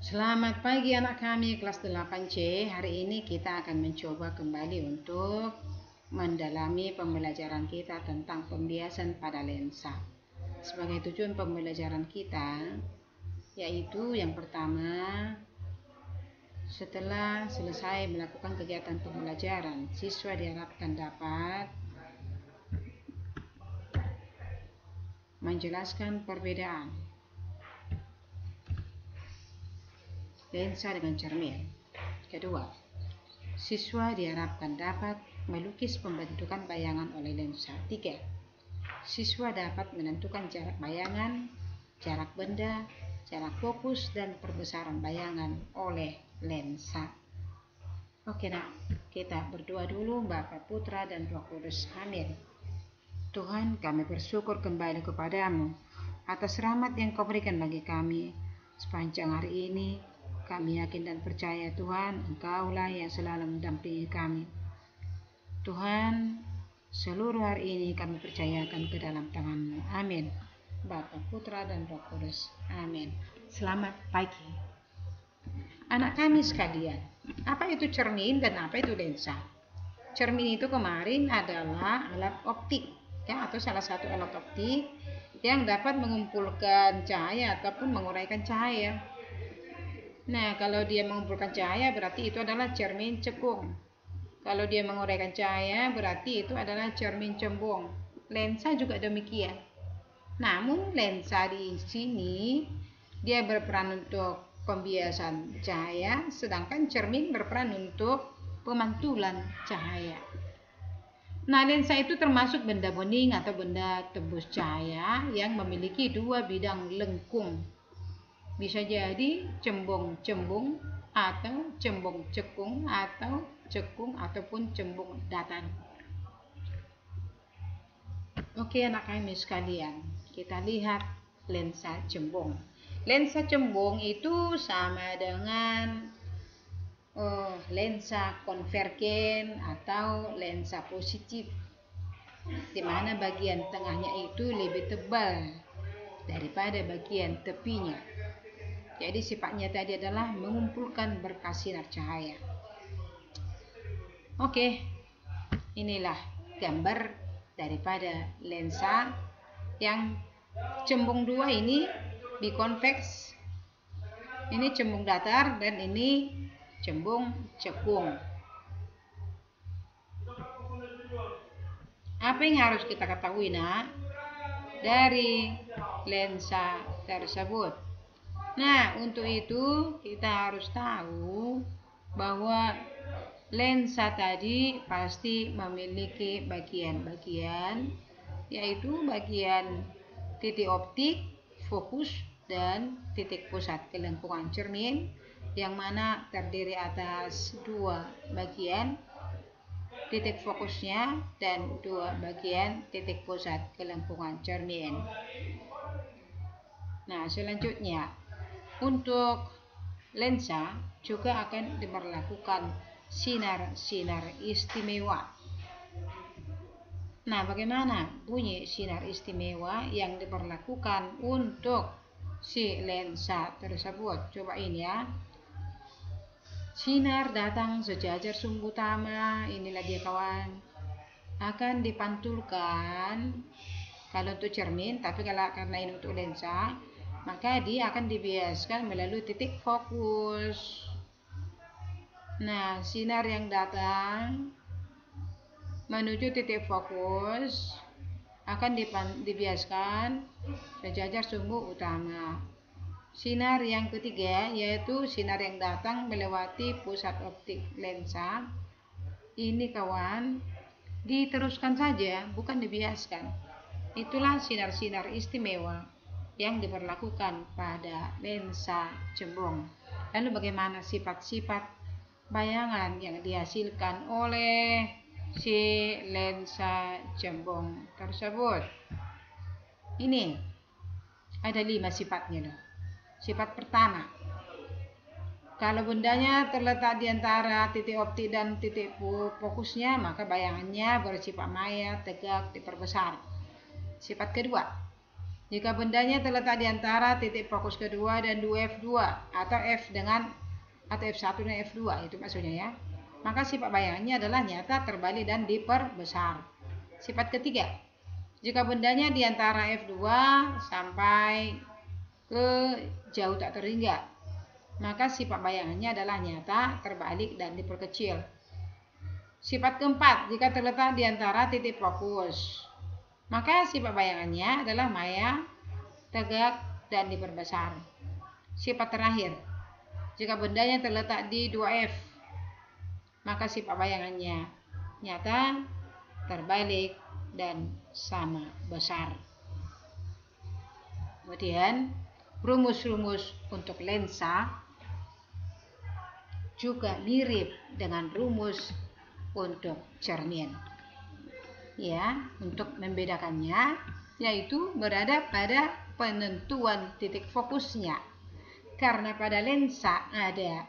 Selamat pagi anak kami kelas 8C. Hari ini kita akan mencoba kembali untuk mendalami pembelajaran kita tentang pembiasan pada lensa. Sebagai tujuan pembelajaran kita, yaitu yang pertama, setelah selesai melakukan kegiatan pembelajaran, siswa diharapkan dapat menjelaskan perbedaan lensa dengan cermin. Kedua, siswa diharapkan dapat melukis pembentukan bayangan oleh lensa. 3. Siswa dapat menentukan jarak bayangan, jarak benda, jarak fokus, dan perbesaran bayangan oleh lensa. Oke nak, kita berdoa dulu. Bapa, Putra, dan Roh Kudus. Amin. Tuhan, kami bersyukur kembali kepadamu atas rahmat yang Kau berikan bagi kami sepanjang hari ini. Kami yakin dan percaya Tuhan, Engkaulah yang selalu mendampingi kami. Tuhan, seluruh hari ini kami percayakan ke dalam tangan-Mu. Amin. Bapa, Putra, dan Roh Kudus. Amin. Selamat pagi. Anak kami sekalian, apa itu cermin dan apa itu lensa? Cermin itu kemarin adalah alat optik, ya, atau salah satu alat optik yang dapat mengumpulkan cahaya ataupun menguraikan cahaya. Nah, kalau dia mengumpulkan cahaya berarti itu adalah cermin cekung. Kalau dia menguraikan cahaya berarti itu adalah cermin cembung. Lensa juga demikian. Namun lensa di sini dia berperan untuk pembiasan cahaya, sedangkan cermin berperan untuk pemantulan cahaya. Nah, lensa itu termasuk benda bening atau benda tembus cahaya yang memiliki dua bidang lengkung. Bisa jadi cembung-cembung atau cembung-cekung atau cekung ataupun cembung datar. Oke anak kami sekalian, kita lihat lensa cembung. Lensa cembung itu sama dengan lensa konvergen atau lensa positif, di mana bagian tengahnya itu lebih tebal daripada bagian tepinya. Jadi sifatnya tadi adalah mengumpulkan berkas sinar cahaya. Oke, inilah gambar daripada lensa yang cembung dua ini bikonveks. Ini cembung datar dan ini cembung cekung. Apa yang harus kita ketahui nak dari lensa tersebut? Nah, untuk itu kita harus tahu bahwa lensa tadi pasti memiliki bagian-bagian, yaitu bagian titik optik, fokus, dan titik pusat kelengkungan cermin, yang mana terdiri atas dua bagian, titik fokusnya dan dua bagian titik pusat kelengkungan cermin. Nah, selanjutnya untuk lensa juga akan diberlakukan sinar-sinar istimewa. Nah, bagaimana bunyi sinar istimewa yang diberlakukan untuk si lensa tersebut? Cobain ya. Sinar datang sejajar sumbu utama, inilah dia kawan. Akan dipantulkan kalau untuk cermin, tapi karena ini untuk lensa, maka dia akan dibiaskan melalui titik fokus. Nah, sinar yang datang menuju titik fokus akan dibiaskan sejajar sumbu utama. Sinar yang ketiga yaitu sinar yang datang melewati pusat optik lensa. Ini kawan, diteruskan saja, bukan dibiaskan. Itulah sinar-sinar istimewa yang diberlakukan pada lensa cembung. Lalu bagaimana sifat-sifat bayangan yang dihasilkan oleh si lensa cembung tersebut? Ini ada 5 sifatnya loh. Sifat pertama, kalau bendanya terletak di antara titik optik dan titik fokusnya, maka bayangannya bersifat maya, tegak, diperbesar. Sifat kedua, jika bendanya terletak di antara titik fokus kedua dan 2F2 atau F1 dan F2, itu maksudnya ya, maka sifat bayangannya adalah nyata, terbalik, dan diperbesar. Sifat ketiga, jika bendanya di antara F2 sampai ke jauh tak terhingga, maka sifat bayangannya adalah nyata, terbalik, dan diperkecil. Sifat keempat, jika terletak di antara titik fokus, maka sifat bayangannya adalah maya, tegak, dan diperbesar. Sifat terakhir, jika bendanya terletak di 2F, maka sifat bayangannya nyata, terbalik, dan sama besar. Kemudian rumus-rumus untuk lensa juga mirip dengan rumus untuk cermin. Ya, untuk membedakannya yaitu berada pada penentuan titik fokusnya. Karena pada lensa ada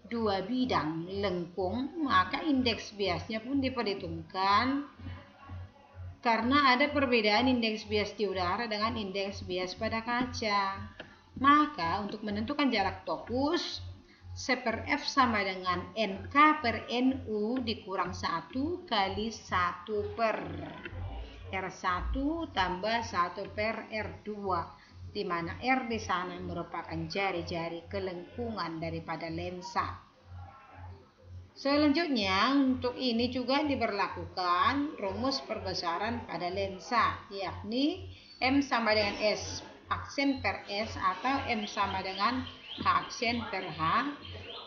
2 bidang lengkung, maka indeks biasnya pun diperhitungkan karena ada perbedaan indeks bias di udara dengan indeks bias pada kaca. Maka untuk menentukan jarak fokus, C/F sama dengan NK per NU dikurang 1 kali 1 per R1 tambah 1 per R2, di mana R di sana merupakan jari-jari kelengkungan daripada lensa. Selanjutnya, untuk ini juga diberlakukan rumus perbesaran pada lensa, yakni M sama dengan S aksen per S atau M sama dengan H aksen per H,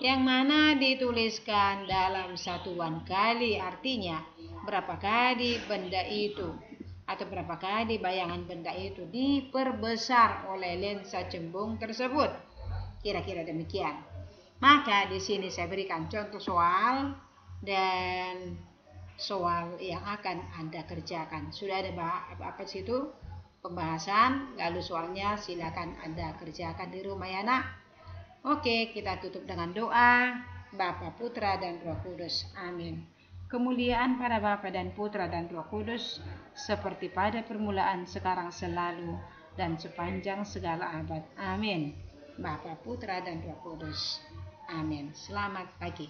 yang mana dituliskan dalam satuan kali, artinya berapa kali benda itu atau berapa kali bayangan benda itu diperbesar oleh lensa cembung tersebut. Kira-kira demikian. Maka di sini saya berikan contoh soal dan soal yang akan Anda kerjakan. Sudah ada apa situ pembahasan, lalu soalnya silakan Anda kerjakan di rumah ya nak. Oke, kita tutup dengan doa. Bapa, Putra, dan Roh Kudus. Amin. Kemuliaan pada Bapa dan Putra dan Roh Kudus, seperti pada permulaan, sekarang, selalu, dan sepanjang segala abad. Amin. Bapa, Putra, dan Roh Kudus. Amin. Selamat pagi.